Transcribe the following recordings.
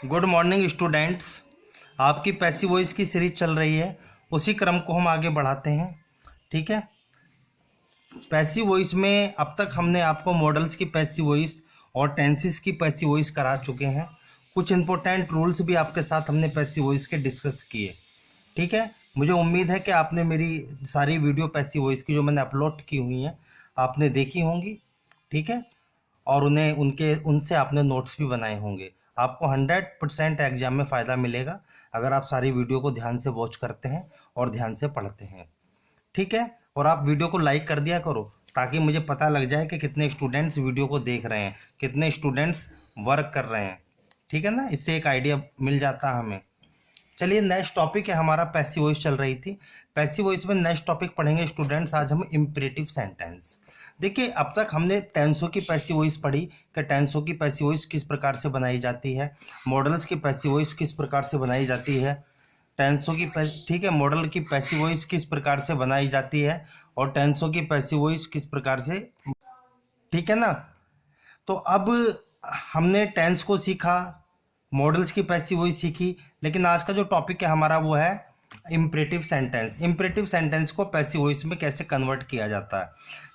Good morning students. आपकी passive voice की series चल रही है, उसी क्रम को हम आगे बढ़ाते हैं। ठीक है। पैसिव वॉइस में अब तक हमने आपको मॉडल्स की पैसिव वॉइस और टेंसेस की पैसिव वॉइस करा चुके हैं। कुछ इंपॉर्टेंट रूल्स भी आपके साथ हमने पैसिव वॉइस के डिस्कस किए। ठीक है। मुझे उम्मीद है कि आपने मेरी सारी वीडियो पैसिव वॉइस की जो मैंने अपलोड की हुई हैं आपने देखी होंगी। ठीक है। और उनसे आपने नोट्स भी बनाए होंगे। आपको 100% एग्जाम में फ़ायदा मिलेगा अगर आप सारी वीडियो को ध्यान से वॉच करते हैं और ध्यान से पढ़ते हैं। ठीक है। और आप वीडियो को लाइक कर दिया करो ताकि मुझे पता लग जाए कि कितने स्टूडेंट्स वीडियो को देख रहे हैं, कितने स्टूडेंट्स वर्क कर रहे हैं। ठीक है ना, इससे एक आइडिया मिल जाता है हमें। चलिए, नेक्स्ट टॉपिक है हमारा पैसिव वॉइस चल रही थी। पैसिव वॉइस में नेक्स्ट टॉपिक पढ़ेंगे स्टूडेंट्स आज हम इम्परेटिव सेंटेंस। देखिए, अब तक हमने टेंसों की पैसिव वॉइस पढ़ी कि टेंसों की पैसिव वॉइस किस प्रकार से बनाई जाती है, मॉडल्स की पैसिव वॉइस किस प्रकार से बनाई जाती है, टेंसों की ठीक है, मॉडल की पैसिव वॉइस किस प्रकार से बनाई जाती है और टेंसों की पैसिव वॉइस किस प्रकार से। ठीक है ना। तो अब हमने टेंस को सीखा, मॉडल्स की पैसिव वॉइस सीखी, लेकिन आज का जो टॉपिक है हमारा वो है इम्परेटिव सेंटेंस। इम्परेटिव सेंटेंस को पैसिव वॉइस में कैसे कन्वर्ट किया जाता है।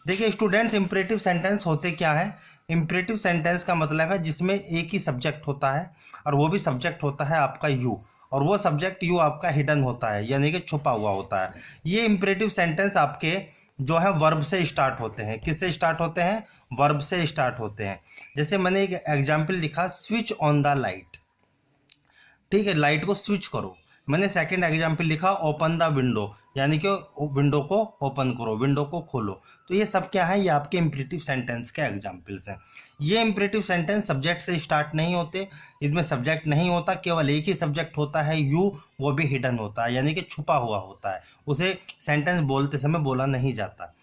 देखिए स्टूडेंट्स, इम्परेटिव सेंटेंस होते क्या है। इम्परेटिव सेंटेंस का मतलब है जिसमें एक ही सब्जेक्ट होता है और वो भी सब्जेक्ट होता है आपका यू, और वो सब्जेक्ट यू आपका हिडन होता है, यानी कि छुपा हुआ होता है। ये इम्परेटिव सेंटेंस आपके जो है वर्ब से स्टार्ट होते हैं। किससे स्टार्ट होते हैं? वर्ब से स्टार्ट होते हैं। जैसे मैंने एक एग्जाम्पल लिखा, स्विच ऑन द लाइट। ठीक है, लाइट को स्विच करो। मैंने सेकंड एग्जाम्पल लिखा, ओपन द विंडो, यानी कि विंडो को ओपन करो, विंडो को खोलो। तो ये सब क्या है? ये आपके इम्परेटिव सेंटेंस के एग्जाम्पल्स हैं। ये इम्परेटिव सेंटेंस सब्जेक्ट से स्टार्ट नहीं होते, इसमें सब्जेक्ट नहीं होता, केवल एक ही सब्जेक्ट होता है यू, वो भी हिडन होता है, यानी कि छुपा हुआ होता है, उसे सेंटेंस बोलते समय बोला नहीं जाता।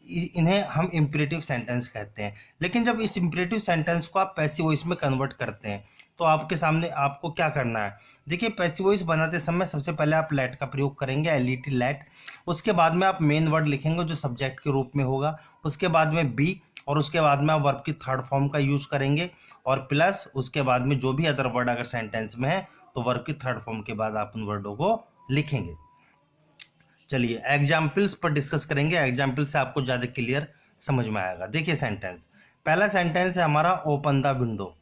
इन्हें हम इम्परेटिव सेंटेंस कहते हैं। लेकिन जब इस इम्परेटिव सेंटेंस को आप पैसिव वॉइस में कन्वर्ट करते हैं तो आपके सामने आपको क्या करना है। देखिए, पैसिव वॉइस बनाते समय सबसे पहले आप लेट का प्रयोग करेंगे, एलईटी लेट। उसके बाद में आप मेन वर्ड लिखेंगे जो सब्जेक्ट के रूप में होगा, उसके बाद में बी, और उसके बाद में आप वर्ब की थर्ड फॉर्म का यूज करेंगे, और प्लस उसके बाद में जो भी अदर वर्ड अगर सेंटेंस में है तो वर्ब की थर्ड फॉर्म के बाद आप उन वर्डों को लिखेंगे। चलिए एग्जाम्पल्स पर डिस्कस करेंगे, एग्जाम्पल से आपको ज़्यादा क्लियर समझ में आएगा। देखिए सेंटेंस, पहला सेंटेंस है हमारा, open the window.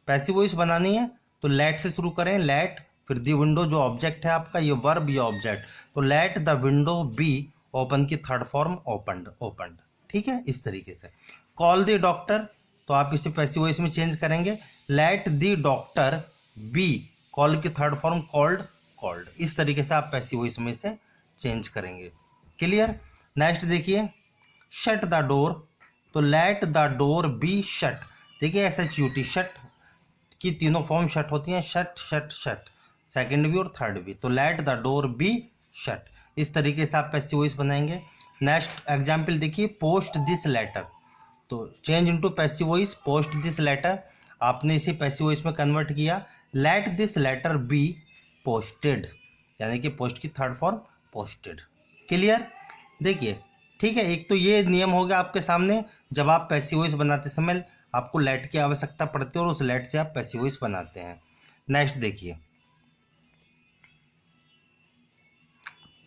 Passive voice बनानी है तो लेट से शुरू करें, लेट, फिर दी विंडो जो ऑब्जेक्ट है आपका, ये वर्ब ये ऑब्जेक्ट, तो let the window be open की थर्ड फॉर्म ओपनड, ओपनड। ठीक है, इस तरीके से। कॉल द डॉक्टर, तो आप इसे पैसिव वॉइस में चेंज करेंगे, let the doctor be, call की थर्ड फॉर्म कॉल्ड, कॉल्ड। इस तरीके से आप पैसिव वॉइस में से चेंज करेंगे। क्लियर। नेक्स्ट देखिए, शट द डोर, तो let the door be shut. देखिए SHUT, शट की तीनों फॉर्म शट होती हैं, शट शट शट, सेकंड भी और थर्ड भी, तो let the door be shut. इस तरीके से आप पैसिव वॉइस बनाएंगे। नेक्स्ट एग्जाम्पल देखिए, पोस्ट दिस लेटर, तो change into passive voice, post this letter. आपने इसे पैसिव वॉइस में कन्वर्ट किया, let this letter be posted, यानी कि पोस्ट की थर्ड फॉर्म पोस्टेड। क्लियर। देखिए ठीक है, एक तो ये नियम हो गया आपके सामने, जब आप पैसिव वॉइस बनाते समय आपको लेट की आवश्यकता पड़ती है और उस लेट से आप पैसिव वॉइस बनाते हैं। नेक्स्ट देखिए,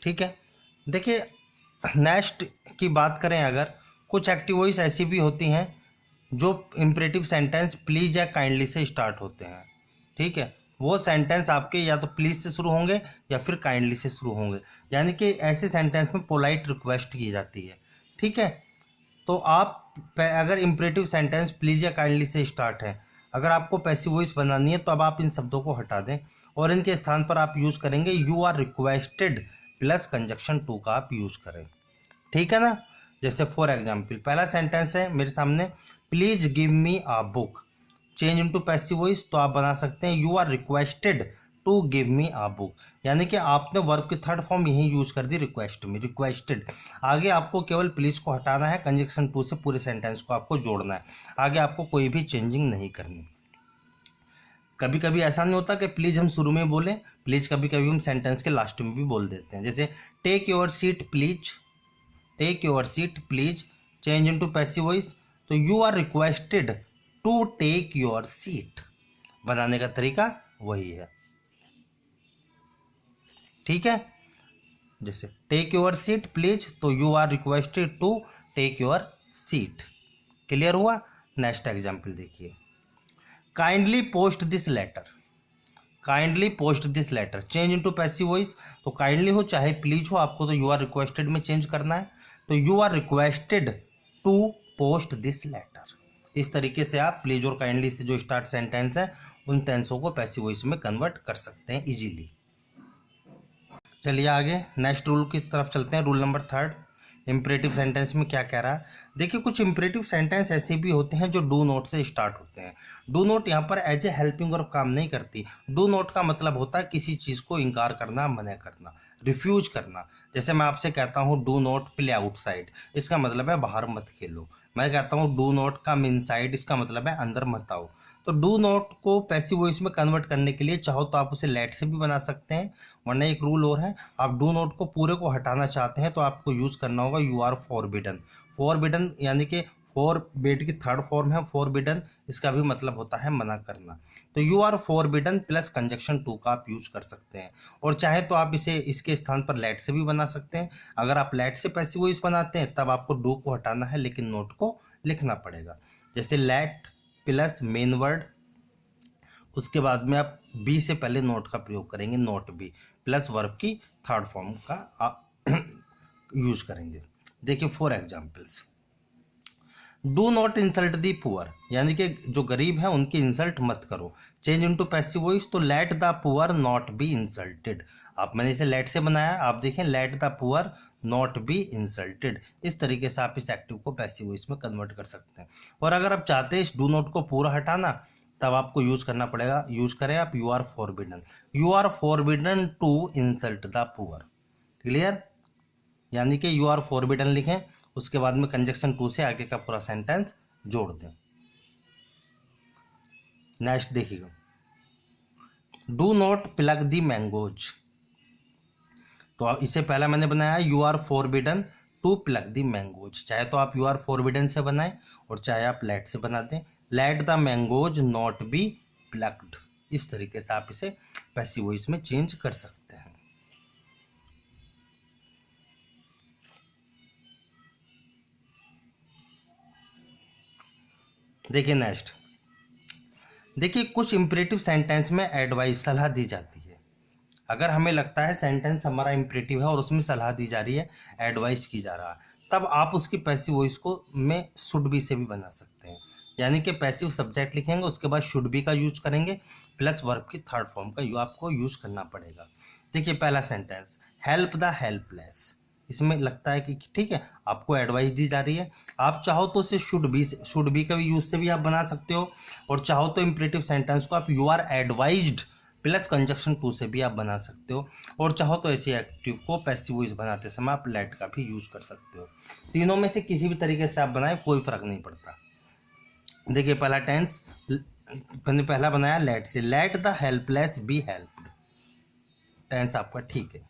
ठीक है। देखिए नेक्स्ट की बात करें अगर, कुछ एक्टिव वॉइस ऐसी भी होती हैं जो इम्परेटिव सेंटेंस प्लीज या काइंडली से स्टार्ट होते हैं। ठीक है, वो सेंटेंस आपके या तो प्लीज से शुरू होंगे या फिर काइंडली से शुरू होंगे, यानी कि ऐसे सेंटेंस में पोलाइट रिक्वेस्ट की जाती है। ठीक है, तो आप अगर इम्परेटिव सेंटेंस प्लीज या काइंडली से स्टार्ट है, अगर आपको पैसिव वॉइस बनानी है तो अब आप इन शब्दों को हटा दें और इनके स्थान पर आप यूज़ करेंगे you are requested plus conjunction to का आप यूज़ करें। ठीक है ना। जैसे फॉर एग्जाम्पल, पहला सेंटेंस है मेरे सामने, please give me a book. Change into passive voice, तो आप बना सकते हैं you are requested to give me a book, यानी कि आपने वर्ब की थर्ड फॉर्म यहीं यूज कर दी, रिक्वेस्ट में, रिक्वेस्टेड। आगे आपको केवल प्लीज को हटाना है, कंजक्शन टू से पूरे सेंटेंस को आपको जोड़ना है, आगे आपको कोई भी चेंजिंग नहीं करनी। कभी कभी ऐसा नहीं होता कि प्लीज हम शुरू में बोलें, प्लीज कभी कभी हम सेंटेंस के लास्ट में भी बोल देते हैं। जैसे take your seat please, take your seat please, change into passive voice, तो you are requested to take your seat. बनाने का तरीका वही है, ठीक है। जैसे टेक योर सीट प्लीज, तो you are requested to take your seat. Clear हुआ। नेक्स्ट एग्जाम्पल देखिए, kindly post this letter, kindly post this letter, change into passive voice. तो काइंडली हो चाहे प्लीज हो, आपको तो यू आर रिक्वेस्टेड में चेंज करना है, तो you are requested to post this letter. इस तरीके से आप प्लीज और काइंडली से जो स्टार्ट सेंटेंस है उन टेंसों को पैसिव वॉइस में कन्वर्ट कर सकते हैं इजीली। चलिए आगे नेक्स्ट रूल की तरफ चलते हैं। रूल नंबर 3, इम्परेटिव सेंटेंस में क्या कह रहा है। देखिए कुछ इम्परेटिव सेंटेंस ऐसे भी होते हैं जो डू नोट से स्टार्ट होते हैं। डू नोट यहाँ पर एज ए हेल्पिंग वर्ब काम नहीं करती। डू नोट का मतलब होता है किसी चीज़ को इनकार करना, मना करना, रिफ्यूज करना। जैसे मैं आपसे कहता हूँ डू नॉट प्ले आउटसाइड, इसका मतलब है बाहर मत खेलो। मैं कहता हूँ डू नॉट कम इनसाइड, इसका मतलब है अंदर मत आओ। तो डू नॉट को पैसिव वॉइस में कन्वर्ट करने के लिए चाहो तो आप उसे लेट से भी बना सकते हैं, वरना एक रूल और है, आप डू नॉट को पूरे को हटाना चाहते हैं तो आपको यूज़ करना होगा यू आर फॉरबिडन। फॉरबिडन यानी कि फॉरबिड की थर्ड फॉर्म है फॉरबिडन, इसका भी मतलब होता है मना करना। तो you are forbidden plus conjunction to का आप यूज कर सकते हैं। और चाहे तो आप इसे इसके स्थान पर लेट से भी बना सकते हैं। अगर आप लेट से पैसिव वॉइस बनाते हैं तब आपको डू को हटाना है लेकिन नोट को लिखना पड़ेगा। जैसे लेट प्लस मेन वर्ड, उसके बाद में आप बी से पहले नोट का प्रयोग करेंगे, नोट बी प्लस वर्ब की थर्ड फॉर्म का यूज करेंगे। देखिए for examples, do not insult the poor, यानी कि जो गरीब है उनकी इंसल्ट मत करो। चेंज इनटू पैसिव वॉइस, तो let the poor not be insulted. आप मैंने इसे लेट से बनाया, आप देखें let the poor not be insulted. इस तरीके से आप इस एक्टिव को पैसिव वॉइस में कन्वर्ट कर सकते हैं। और अगर आप चाहते हैं इस डू नॉट को पूरा हटाना, तब आपको यूज करना पड़ेगा, यूज करें आप you are forbidden, you are forbidden to insult the poor. Clear, यानी कि यू आर फॉरबिडन लिखें, उसके बाद में कंजक्शन टू से आगे का पूरा सेंटेंस जोड़ दें। नेक्स्ट देखिएगा, do not pluck the mangoes, तो इसे पहला मैंने बनाया you are forbidden to pluck the mangoes. चाहे तो आप यू आर फॉरबिडन से बनाएं और चाहे आप लेट से बना दें, let the mangoes not be plucked. इस तरीके से आप इसे पैसिव वॉइस में चेंज कर सकते हैं। देखिए नेक्स्ट, देखिए कुछ इंपरेटिव सेंटेंस में एडवाइस सलाह दी जाती है। अगर हमें लगता है सेंटेंस हमारा इंपरेटिव है और उसमें सलाह दी जा रही है, एडवाइस की जा रहा है, तब आप उसकी पैसिव वॉइस को में शुड बी से भी बना सकते हैं। यानी कि पैसिव सब्जेक्ट लिखेंगे, उसके बाद शुड बी का यूज करेंगे प्लस वर्ब की थर्ड फॉर्म का आपको यूज करना पड़ेगा। देखिए पहला सेंटेंस, हेल्प द हेल्पलेस, इसमें लगता है कि ठीक है आपको एडवाइस दी जा रही है, आप चाहो तो उसे शुड बी का भी यूज से भी आप बना सकते हो, और चाहो तो इंपरेटिव सेंटेंस को आप you are advised plus conjunction to से भी आप बना सकते हो, और चाहो तो ऐसे एक्टिव को पैसिव वॉइस बनाते समय आप लेट का भी यूज कर सकते हो। तीनों में से किसी भी तरीके से आप बनाए कोई फर्क नहीं पड़ता। देखिए पहला टेंस मैंने पहला बनाया लेट से, let the helpless be helped, tense आपका ठीक है।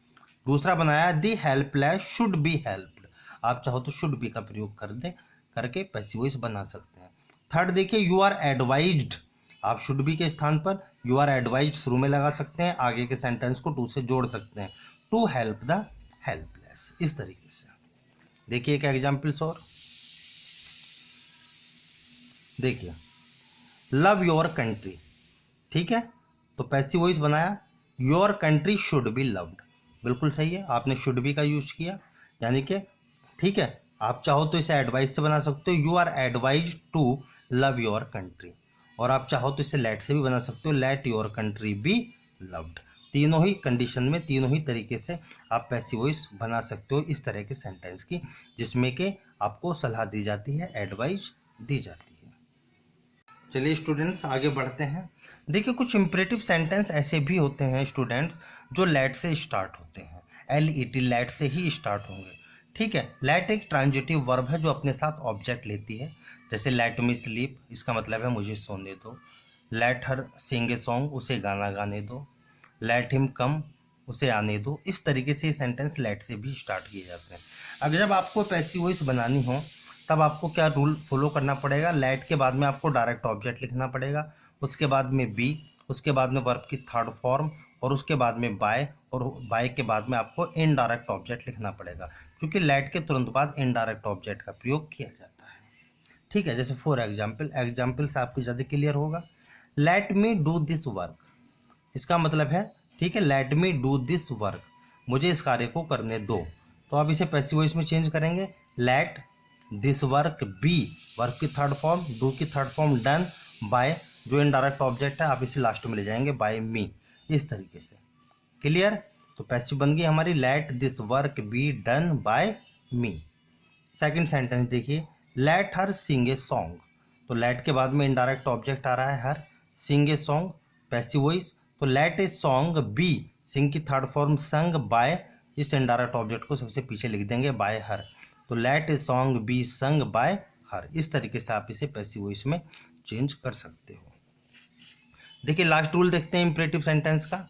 दूसरा बनाया the helpless should be helped, आप चाहो तो शुड बी का प्रयोग कर दे करके पैसिव वॉइस बना सकते हैं। थर्ड देखिए यू आर एडवाइज्ड, आप शुड बी के स्थान पर यू आर एडवाइज्ड शुरू में लगा सकते हैं, आगे के सेंटेंस को टू से जोड़ सकते हैं, टू हेल्प द हेल्पलेस। इस तरीके से देखिए एक एग्जाम्पल्स और देखिए, लव योर कंट्री, ठीक है, तो पैसिव वॉइस बनाया your country should be loved, बिल्कुल सही है, आपने शुड बी का यूज किया, यानी कि ठीक है। आप चाहो तो इसे एडवाइस से बना सकते हो, you are advise to love your country, और आप चाहो तो इसे लेट से भी बना सकते हो, let your country be loved. तीनों ही कंडीशन में, तीनों ही तरीके से आप पैसिव वॉइस बना सकते हो इस तरह के सेंटेंस की, जिसमें कि आपको सलाह दी जाती है, एडवाइस दी जाती है। चलिए स्टूडेंट्स आगे बढ़ते हैं। देखिए कुछ इंपरेटिव सेंटेंस ऐसे भी होते हैं स्टूडेंट्स जो लेट से स्टार्ट होते हैं, LET लेट से ही स्टार्ट होंगे, ठीक है। लेट एक ट्रांजिटिव वर्ब है जो अपने साथ ऑब्जेक्ट लेती है। जैसे लेट मी स्लीप, इसका मतलब है मुझे सोने दो। Late her sing a song, उसे गाना गाने दो। लेट हिम कम, उसे आने दो। इस तरीके से ये सेंटेंस लेट से भी स्टार्ट किए जाते हैं। अगर जब आपको पैसिव वॉइस बनानी हो तब आपको क्या रूल फॉलो करना पड़ेगा, लेट के बाद में आपको डायरेक्ट ऑब्जेक्ट लिखना पड़ेगा, उसके बाद में बी, उसके बाद में वर्ब की थर्ड फॉर्म, और उसके बाद में बाय, और बाय के बाद में आपको इनडायरेक्ट ऑब्जेक्ट लिखना पड़ेगा, क्योंकि लेट के तुरंत बाद इनडायरेक्ट ऑब्जेक्ट का प्रयोग किया जाता है। ठीक है, जैसे फॉर एग्जाम्पल से आपको ज़्यादा क्लियर होगा। Let me do this work, इसका मतलब है, ठीक है, let me do this work, मुझे इस कार्य को करने दो। तो आप इसे पैसिव वॉइस में चेंज करेंगे, let this work be, work की थर्ड फॉर्म, डू की थर्ड फॉर्म डन, बाय जो इनडायरेक्ट ऑब्जेक्ट है आप इसे लास्ट में ले जाएंगे, बाय मी, इस तरीके से। क्लियर? तो पैसिव बन गई हमारी, let this work be done by me. Second sentence देखिए, let her sing a song, तो लेट के बाद में इनडायरेक्ट ऑब्जेक्ट आ रहा है her, sing a song passive voice, तो let a song be, sing की थर्ड फॉर्म संग, बाय इस इनडायरेक्ट ऑब्जेक्ट को सबसे पीछे लिख देंगे, बाय हर, तो let a song be sung by her. इस तरीके से आप इसे पैसिव वॉइस में चेंज कर सकते हो। देखिए लास्ट रूल देखते हैं इंपरेटिव सेंटेंस का।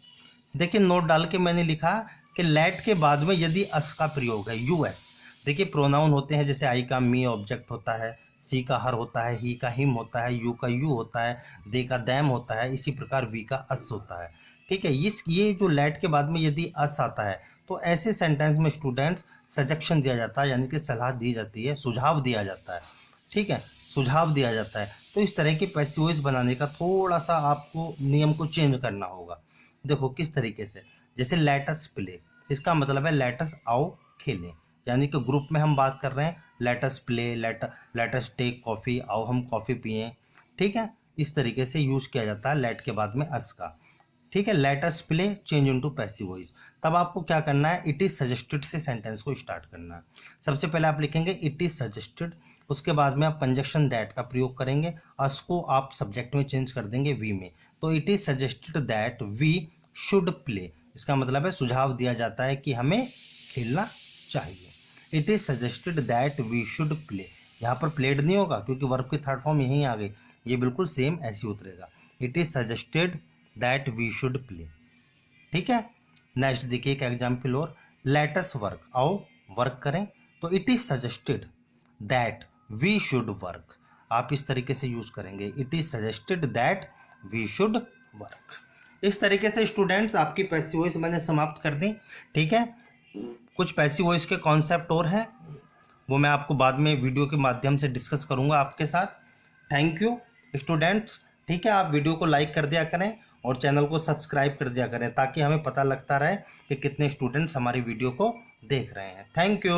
देखिए नोट डाल के मैंने लिखा कि लेट के बाद में यदि अस का प्रयोग है, यूएस, देखिए प्रोनाउन होते हैं, जैसे आई का मी ऑब्जेक्ट होता है, सी का हर होता है, ही का हिम होता है, यू का यू होता है, दे का दैम होता है, इसी प्रकार वी का अस होता है। ठीक है, ये जो लेट के बाद में यदि अस आता है तो ऐसे सेंटेंस में स्टूडेंट्स सजेक्शन दिया जाता है, यानी कि सलाह दी जाती है, सुझाव दिया जाता है। ठीक है, सुझाव दिया जाता है। तो इस तरह के पैसिव वॉइस बनाने का थोड़ा सा आपको नियम को चेंज करना होगा। देखो किस तरीके से, जैसे लेटस प्ले, इसका मतलब है लेटस आओ खेलें, यानी कि ग्रुप में हम बात कर रहे हैं, let's play, let's take coffee, आओ हम कॉफ़ी पिएं। ठीक है, इस तरीके से यूज़ किया जाता है लेट के बाद में अस का। ठीक है, let's play change into passive voice. तब आपको क्या करना है, इट इज़ सजेस्टेड से सेंटेंस को स्टार्ट करना है। सबसे पहले आप लिखेंगे इट इज़ सजेस्टेड, उसके बाद में आप कंजक्शन दैट का प्रयोग करेंगे, अस को आप सब्जेक्ट में चेंज कर देंगे वी में। तो it is suggested that we should play, इसका मतलब है सुझाव दिया जाता है कि हमें खेलना चाहिए। It is suggested that we should play, यहाँ पर प्लेड नहीं होगा क्योंकि वर्ब की थर्ड फॉर्म यहीं आ गई, ये बिल्कुल सेम ऐसे उतरेगा, it is suggested that we should play. ठीक है, नेक्स्ट देखिए एक एग्जाम्पल और, लेटस वर्क, आओ वर्क करें, तो it is suggested that we should work, आप इस तरीके से यूज करेंगे, it is suggested that we should work. इस तरीके से स्टूडेंट्स आपकी पैसिव वॉइस मैंने समाप्त कर दी। ठीक है, कुछ पैसिव वॉइस के कॉन्सेप्ट और हैं, वो मैं आपको बाद में वीडियो के माध्यम से डिस्कस करूंगा आपके साथ। Thank you students. ठीक है, आप वीडियो को लाइक कर दिया करें और चैनल को सब्सक्राइब कर दिया करें, ताकि हमें पता लगता रहे कि कितने स्टूडेंट्स हमारी वीडियो को देख रहे हैं। Thank you.